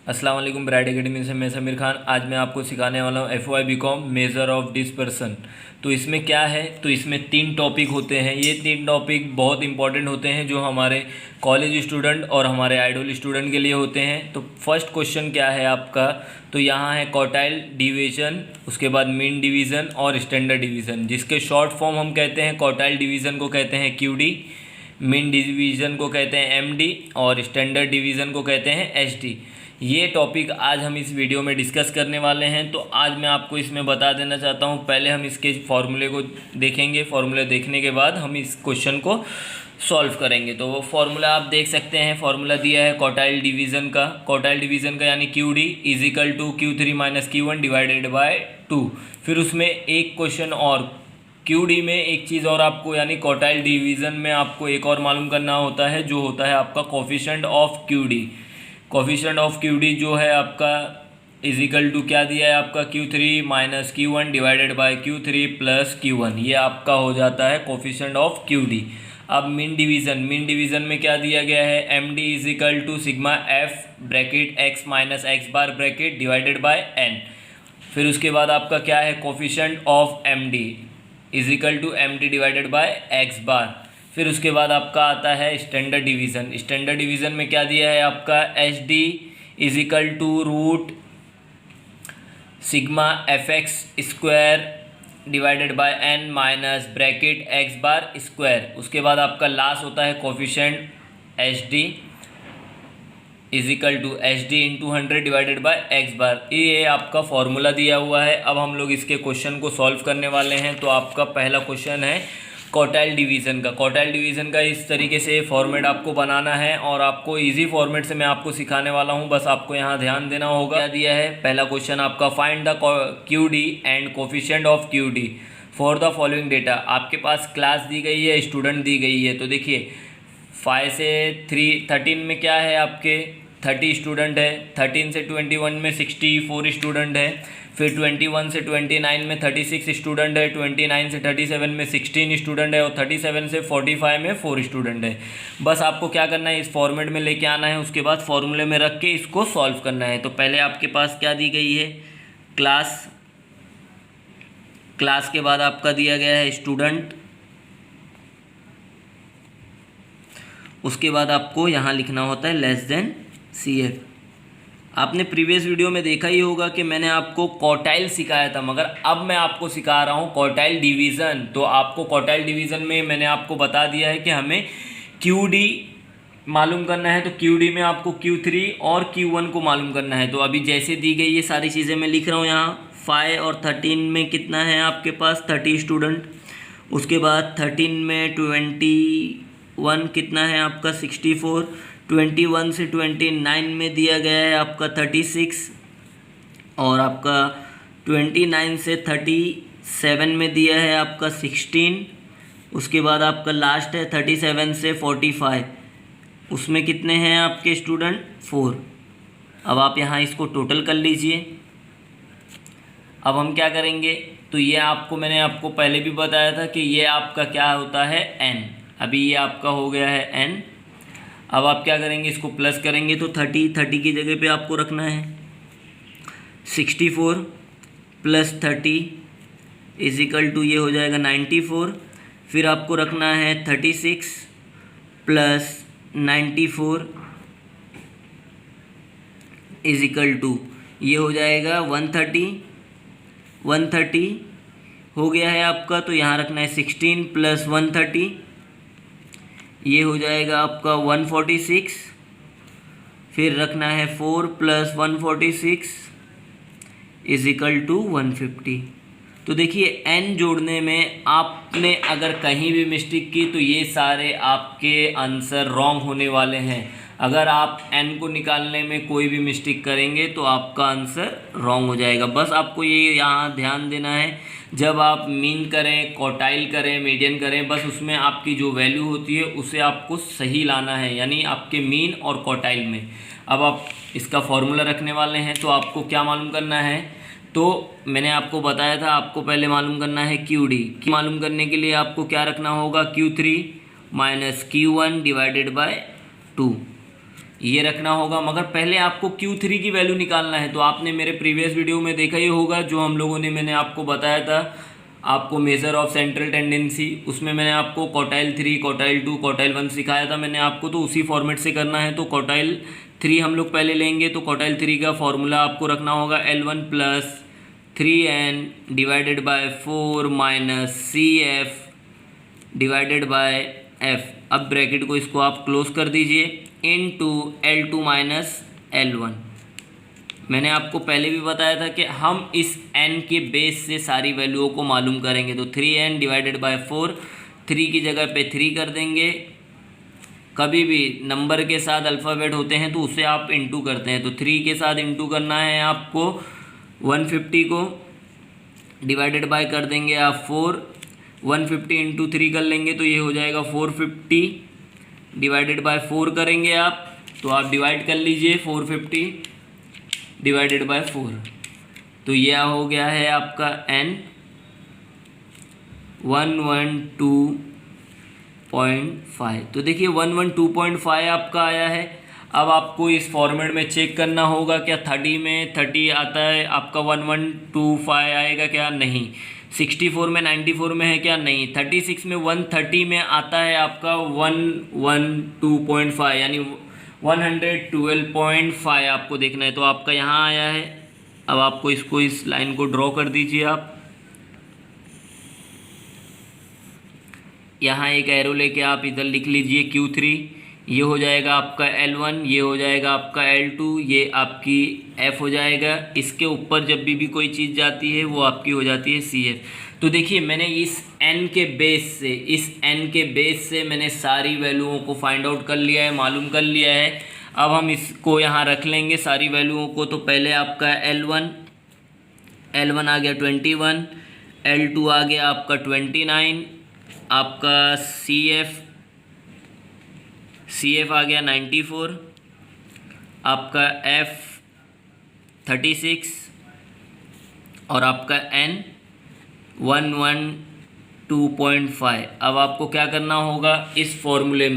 अस्सलाम वालेकुम। Bright academy से मैं समीर खान। आज मैं आपको सिखाने वाला हूँ FY BCom measure of dispersion. तो इसमें क्या है, तो इसमें 3 टॉपिक होते हैं। ये 3 टॉपिक बहुत इंपॉर्टेंट होते हैं जो हमारे कॉलेज स्टूडेंट और हमारे आइडल स्टूडेंट के लिए होते हैं। तो फर्स्ट क्वेश्चन क्या है आपका, तो यहाँ है क्वार्टाइल डिवीज़न, उसके बाद मीन डिवीज़न और स्टैंडर्ड डिवीज़न, जिसके शॉर्ट फॉर्म हम कहते हैं क्वार्टाइल डिवीज़न को कहते हैं QD, मीन डिवीज़न को कहते हैं MD और स्टैंडर्ड डिवीज़न को कहते हैं SD। ये टॉपिक आज हम इस वीडियो में डिस्कस करने वाले हैं। तो आज मैं आपको इसमें बता देना चाहता हूँ, पहले हम इसके फॉर्मूले को देखेंगे। फॉर्मूले देखने के बाद हम इस क्वेश्चन को सॉल्व करेंगे। तो वो फार्मूला आप देख सकते हैं। फार्मूला दिया है क्वार्टाइल डिवीज़न का यानी QD equal to Q3 minus Q1 divided by 2। फिर उसमें एक क्वेश्चन और QD में एक चीज़ और आपको, यानी क्वार्टाइल डिवीज़न में आपको एक और मालूम करना होता है, जो होता है आपका coefficient of QD। Coefficient of QD जो है आपका इजिकल टू क्या दिया है आपका Q3 minus Q1 divided bye Q3 plus Q1। ये आपका हो जाता है कोफिशिएंट ऑफ QD। अब मीन डिवीज़न में क्या दिया गया है, MD equal to sigma F bracket x minus x bar bracket divided by n। फिर उसके बाद आपका क्या है, coefficient of MD equal to MD divided by x bar. फिर उसके बाद आपका आता है स्टैंडर्ड डिवीज़न में क्या दिया है आपका, SD is equal to root sigma FX square divided by n minus bracket x bar square. उसके बाद आपका लास्ट होता है coefficient SD is equal to HD into 100 divided by x bar. ये आपका फॉर्मूला दिया हुआ है। अब हम लोग इसके क्वेश्चन को सॉल्व करने वाले हैं। तो आपका पहला क्वेश्चन है क्वार्टाइल डिवीज़न का इस तरीके से फॉर्मेट आपको बनाना है और आपको इजी फॉर्मेट से मैं आपको सिखाने वाला हूं। बस आपको यहां ध्यान देना होगा। क्या दिया है, पहला क्वेश्चन आपका, find the QD and coefficient of QD for the following data. आपके पास क्लास दी गई है, स्टूडेंट दी गई है। तो देखिए 5 से 13 में क्या है आपके 30 स्टूडेंट है, 13 से 21 में 64 स्टूडेंट है, फिर 21 से 29 में 36 स्टूडेंट है, 29 से 37 में 16 स्टूडेंट है और 37 से 45 में 4 स्टूडेंट है। बस आपको क्या करना है, इस फॉर्मेट में लेके आना है, उसके बाद फॉर्मूले में रख के इसको सॉल्व करना है। तो पहले आपके पास क्या दी गई है, क्लास के बाद आपका दिया गया है स्टूडेंट, उसके बाद आपको यहाँ लिखना होता है लेस देन CF। आपने प्रीवियस वीडियो में देखा ही होगा कि मैंने आपको क्वार्टाइल सिखाया था, मगर अब मैं आपको सिखा रहा हूँ क्वार्टाइल डिवीज़न। तो आपको क्वार्टाइल डिवीज़न में मैंने आपको बता दिया है कि हमें QD मालूम करना है। तो QD में आपको Q3 और Q1 को मालूम करना है। तो अभी जैसे दी गई ये सारी चीज़ें मैं लिख रहा हूँ यहाँ। 5 और 13 में कितना है आपके पास, 30 स्टूडेंट। उसके बाद 13 में 21 कितना है आपका, 64। 21 से 29 में दिया गया है आपका 36 और आपका 29 से 37 में दिया है आपका 16। उसके बाद आपका लास्ट है 37 से 45, उसमें कितने हैं आपके स्टूडेंट, 4। अब आप यहाँ इसको टोटल कर लीजिए। अब हम क्या करेंगे, तो ये मैंने आपको पहले भी बताया था कि ये आपका क्या होता है, n। अभी ये आपका हो गया है n। अब आप क्या करेंगे, इसको प्लस करेंगे तो 30 की जगह पे आपको रखना है 64 प्लस 30 इजिकल टू ये हो जाएगा 94। फिर आपको रखना है 36 प्लस 94 इजिकल टू ये हो जाएगा 130 हो गया है आपका। तो यहाँ रखना है 16 प्लस 130, ये हो जाएगा आपका 146। फिर रखना है 4 प्लस 146 इजिकल टू 150। तो देखिए n जोड़ने में आपने अगर कहीं भी मिस्टेक की तो ये सारे आपके आंसर रॉन्ग होने वाले हैं। अगर आप n को निकालने में कोई भी मिस्टेक करेंगे तो आपका आंसर रॉन्ग हो जाएगा। बस आपको ये यहाँ ध्यान देना है, जब आप मीन करें, क्वार्टाइल करें, मीडियन करें, बस उसमें आपकी जो वैल्यू होती है उसे आपको सही लाना है, यानी आपके मीन और क्वार्टाइल में। अब आप इसका फॉर्मूला रखने वाले हैं। तो आपको क्या मालूम करना है, तो मैंने आपको बताया था, आपको पहले मालूम करना है QD। मालूम करने के लिए आपको क्या रखना होगा, Q3 minus Q1 divided by 2। ये रखना होगा। मगर पहले आपको Q3 की वैल्यू निकालना है। तो आपने मेरे प्रीवियस वीडियो में देखा ही होगा, जो हम लोगों ने मैंने आपको बताया था आपको मेजर ऑफ सेंट्रल टेंडेंसी, उसमें मैंने आपको क्वार्टाइल 3, क्वार्टाइल 2, क्वार्टाइल 1 सिखाया था मैंने आपको। तो उसी फॉर्मेट से करना है। तो क्वार्टाइल 3 हम लोग पहले लेंगे। तो क्वार्टाइल 3 का फॉर्मूला आपको रखना होगा L1 plus 3n divided by 4 minus CF divided by F। अब ब्रैकेट को इसको आप क्लोज कर दीजिए, इनटू L2 माइनस L1। मैंने आपको पहले भी बताया था कि हम इस n के बेस से सारी वैल्यूओं को मालूम करेंगे। तो 3n डिवाइडेड बाय 4, 3 की जगह पे 3 कर देंगे। कभी भी नंबर के साथ अल्फ़ाबेट होते हैं तो उसे आप इंटू करते हैं। तो 3 के साथ इंटू करना है आपको 150 को, डिवाइडेड बाय कर देंगे आप 4, 150 इंटू 3 कर लेंगे तो ये हो जाएगा 450, डिवाइडेड बाय 4 करेंगे आप। तो आप डिवाइड कर लीजिए 450 डिवाइडेड बाय 4। तो यह हो गया है आपका n 112.5। तो देखिए 112.5 आपका आया है। अब आपको इस फॉर्मेट में चेक करना होगा क्या 30 में 30 आता है आपका 1125 आएगा क्या, नहीं। 64 में 94 में है क्या, नहीं। 36 में 130 में आता है आपका 112.5 यानी 112.5 आपको देखना है। तो आपका यहाँ आया है। अब आपको इसको इस लाइन को ड्रॉ कर दीजिए आप। यहाँ एक एरो लेके आप इधर लिख लीजिए Q3, ये हो जाएगा आपका L1, ये हो जाएगा आपका L2, ये आपकी F हो जाएगा। इसके ऊपर जब भी कोई चीज़ जाती है वो आपकी हो जाती है CF। तो देखिए मैंने इस n के बेस से मैंने सारी वैल्यूओं को फाइंड आउट कर लिया है, मालूम कर लिया है। अब हम इसको यहाँ रख लेंगे सारी वैल्यूओं को। तो पहले आपका L1 आ गया 21, L2 आ गया आपका 29, आपका CF आ गया 94, आपका F 36 और आपका N 112.5। अब आपको क्या करना होगा, इस फॉर्मूले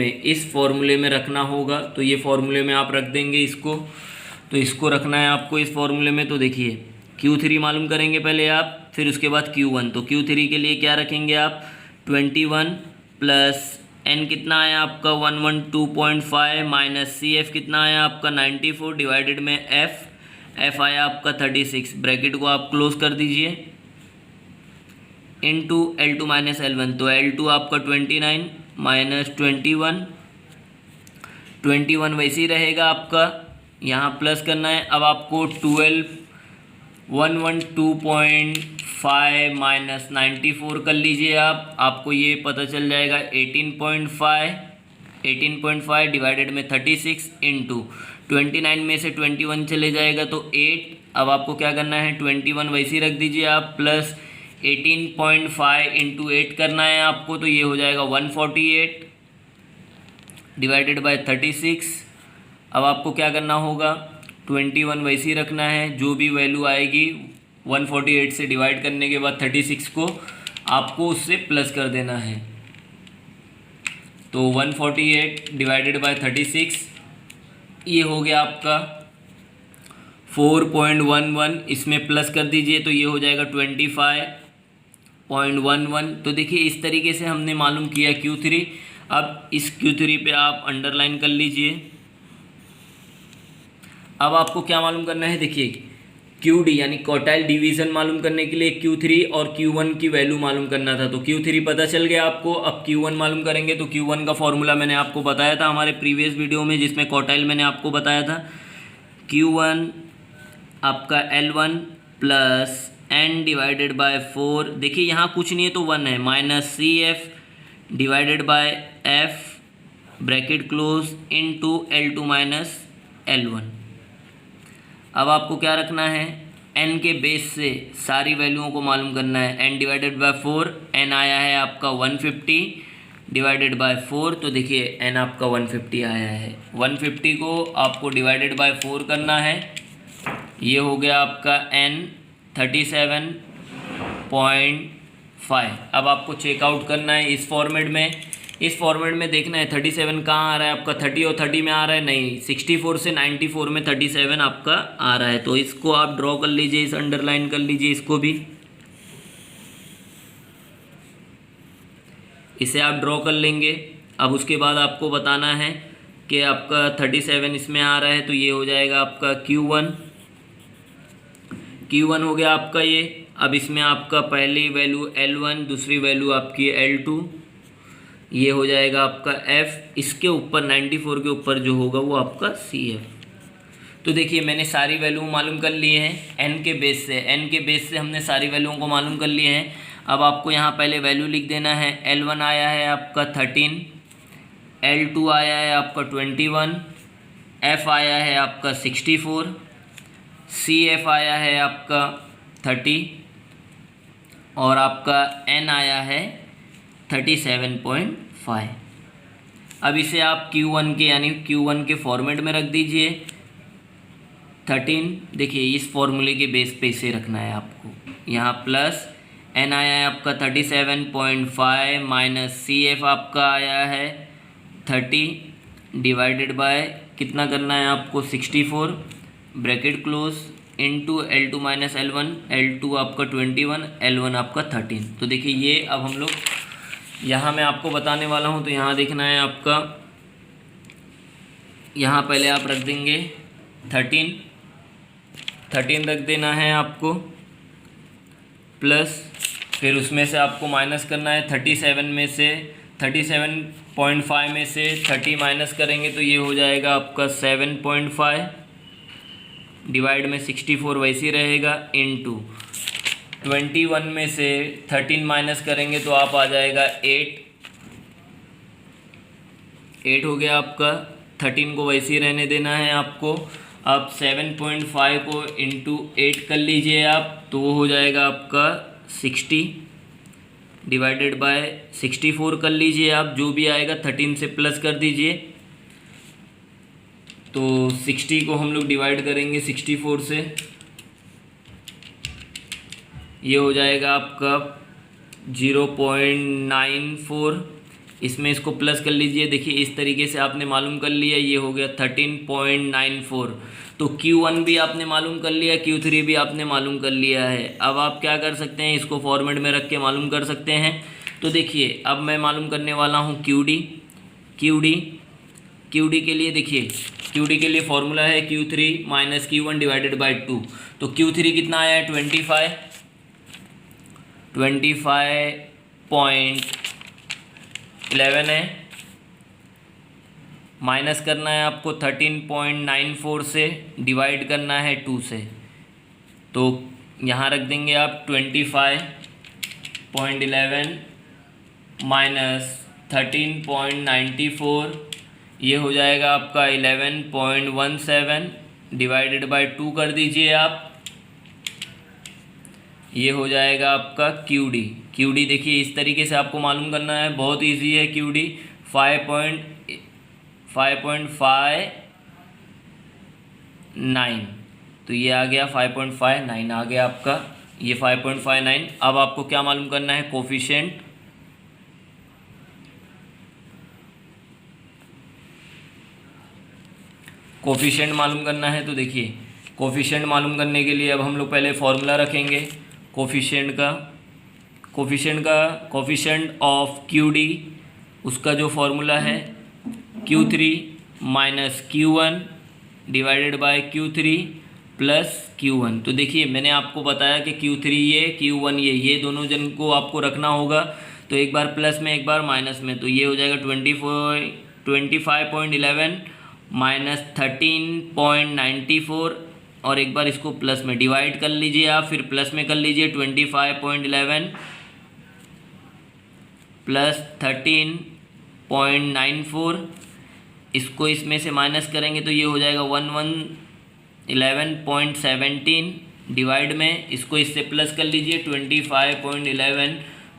में रखना होगा। तो ये फॉर्मूले में आप रख देंगे इसको। तो इसको रखना है आपको इस फॉर्मूले में। तो देखिए Q3 मालूम करेंगे पहले आप, फिर उसके बाद Q1। तो Q3 के लिए क्या रखेंगे आप, 21 प्लस n कितना आया आपका 112.5 माइनस CF कितना आया आपका 94 डिवाइडेड में F आया आपका 36। ब्रैकेट को आप क्लोज कर दीजिए, इनटू L2 माइनस L1। तो L2 आपका 29 माइनस 21 वैसे ही रहेगा आपका, यहाँ प्लस करना है। अब आपको 112.5 माइनस 94 कर लीजिए आप, आपको ये पता चल जाएगा 18.5 डिवाइडेड में 36 इंटू 29 में से 21 चले जाएगा तो 8। अब आपको क्या करना है, 21 वैसे ही रख दीजिए आप, प्लस 18.5 इंटू 8 करना है आपको। तो ये हो जाएगा 148 डिवाइडेड बाय 36। अब आपको क्या करना होगा, 21 वैसे ही रखना है, जो भी वैल्यू आएगी 148 से डिवाइड करने के बाद 36 को आपको उससे प्लस कर देना है। तो 148 डिवाइडेड बाय 36 ये हो गया आपका 4.11। इसमें प्लस कर दीजिए तो ये हो जाएगा 25.11। तो देखिए इस तरीके से हमने मालूम किया Q3। अब इस Q3 पे आप अंडरलाइन कर लीजिए। अब आपको क्या मालूम करना है, देखिए QD यानी क्वार्टाइल डिवीज़न मालूम करने के लिए Q3 और Q1 की वैल्यू मालूम करना था। तो Q3 पता चल गया आपको। अब Q1 मालूम करेंगे। तो Q1 का फॉर्मूला मैंने आपको बताया था हमारे प्रीवियस वीडियो में, जिसमें क्वार्टाइल मैंने आपको बताया था। Q1 आपका L1 plus n divided by 4। देखिए यहाँ कुछ नहीं है तो 1 है, minus CF divided by F bracket close into L2 minus L1। अब आपको क्या रखना है, n के बेस से सारी वैल्यूओं को मालूम करना है। n डिवाइडेड बाय 4, n आया है आपका 150 डिवाइडेड बाय 4। तो देखिए n आपका 150 आया है। 150 को आपको डिवाइडेड बाय 4 करना है, ये हो गया आपका n 37.5। अब आपको चेकआउट करना है इस फॉर्मेट में, इस फॉर्मेट में देखना है 37 कहाँ आ रहा है आपका, 30 और 30 में आ रहा है, नहीं 64 से 94 में 37 आपका आ रहा है। तो इसको आप ड्रॉ कर लीजिए, इस अंडरलाइन कर लीजिए इसको भी, इसे आप ड्रॉ कर लेंगे। अब उसके बाद आपको बताना है कि आपका 37 इसमें आ रहा है, तो ये हो जाएगा आपका Q1 हो गया आपका ये। अब इसमें आपका पहली वैल्यू L1, दूसरी वैल्यू आपकी L2, ये हो जाएगा आपका F, इसके ऊपर 94 के ऊपर जो होगा वो आपका CF। तो देखिए मैंने सारी वैल्यू मालूम कर लिए हैं n के बेस से हमने सारी वैल्यूओं को मालूम कर लिए हैं। अब आपको यहाँ पहले वैल्यू लिख देना है। L1 आया है आपका 13, L2 आया है आपका 21, F आया है आपका 64, CF आया है आपका 30 और आपका N आया है 37.5। अब इसे आप Q1 के यानी Q1 के फॉर्मेट में रख दीजिए। 13 देखिए इस फॉर्मूले के बेस पे इसे रखना है आपको, यहाँ प्लस N आया है आपका 37.5 माइनस CF आपका आया है 30 डिवाइडेड बाय कितना करना है आपको 64 bracket close into L2 minus L1, L2 आपका 21, L1 आपका 13। तो देखिए ये अब हम लोग यहाँ मैं आपको बताने वाला हूँ। तो यहाँ देखना है आपका, यहाँ पहले आप रख देंगे 13 रख देना है आपको, प्लस फिर उसमें से आपको माइनस करना है 37 में से 37.5 में से 30 माइनस करेंगे तो ये हो जाएगा आपका 7.5 डिवाइड में 64 वैसे रहेगा इनटू 21 में से 13 माइनस करेंगे तो आप आ जाएगा 8 हो गया आपका। 13 को वैसे ही रहने देना है आपको। अब 7.5 को इंटू 8 कर लीजिए आप, तो वो हो जाएगा आपका 60 डिवाइडेड बाय 64 कर लीजिए आप, जो भी आएगा 13 से प्लस कर दीजिए। तो 60 को हम लोग डिवाइड करेंगे 64 से, ये हो जाएगा आपका 0.94। इसमें इसको प्लस कर लीजिए। देखिए इस तरीके से आपने मालूम कर लिया, ये हो गया 13.94। तो Q1 भी आपने मालूम कर लिया, Q3 भी आपने मालूम कर लिया है। अब आप क्या कर सकते हैं, इसको फॉर्मेट में रख के मालूम कर सकते हैं। तो देखिए अब मैं मालूम करने वाला हूँ QD के लिए। देखिए QD के लिए फॉर्मूला है Q3 minus Q1 divided by 2। तो Q3 कितना आया है 25.11 है, माइनस करना है आपको 13.94 से, डिवाइड करना है 2 से। तो यहाँ रख देंगे आप 25.11 माइनस 13.94, ये हो जाएगा आपका 11.17 डिवाइडेड बाय 2 कर दीजिए आप, ये हो जाएगा आपका QD देखिए इस तरीके से आपको मालूम करना है, बहुत इजी है। QD 5.59, तो ये आ गया 5.59 आ गया आपका, ये 5.59। अब आपको क्या मालूम करना है, कोफिशिएंट मालूम करना है। तो देखिए कोफिशिएंट मालूम करने के लिए अब हम लोग पहले फॉर्मूला रखेंगे कोफिशिएंट ऑफ QD। उसका जो फॉर्मूला है Q3 minus Q1 divided bye Q3 plus Q1। तो देखिए मैंने आपको बताया कि Q3 ये Q1 ये दोनों जन को आपको रखना होगा, तो एक बार प्लस में एक बार माइनस में। तो ये हो जाएगा 25.11 माइनस 13.94 और एक बार इसको प्लस में डिवाइड कर लीजिए आप, फिर प्लस में कर लीजिए 25.11 प्लस 13.94, इसको इसमें से माइनस करेंगे तो ये हो जाएगा 11.17 डिवाइड में, इसको इससे प्लस कर लीजिए 25.11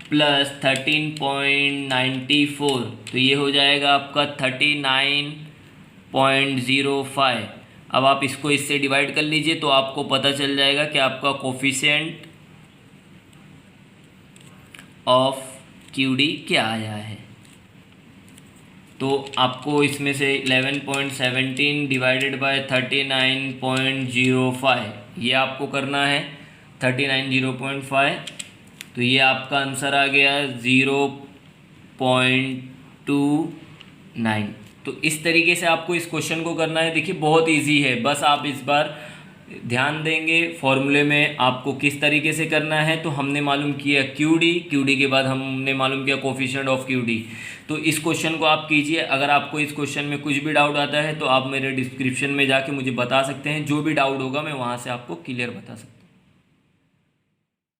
प्लस 13.94, तो ये हो जाएगा आपका 39.05। अब आप इसको इससे डिवाइड कर लीजिए तो आपको पता चल जाएगा कि आपका कोफिशिएंट ऑफ QD क्या आया है। तो आपको इसमें से 11.17 डिवाइडेड बाय 39.05 ये आपको करना है 39.05। तो ये आपका आंसर आ गया 0.29। तो इस तरीके से आपको इस क्वेश्चन को करना है। देखिए बहुत इजी है, बस आप इस बार ध्यान देंगे फॉर्मूले में आपको किस तरीके से करना है। तो हमने मालूम किया क्यूडी के बाद हमने मालूम किया कोफिशिएंट ऑफ क्यूडी। तो इस क्वेश्चन को आप कीजिए। अगर आपको इस क्वेश्चन में कुछ भी डाउट आता है तो आप मेरे डिस्क्रिप्शन में जाके मुझे बता सकते हैं। जो भी डाउट होगा मैं वहाँ से आपको क्लियर बता सकता हूँ।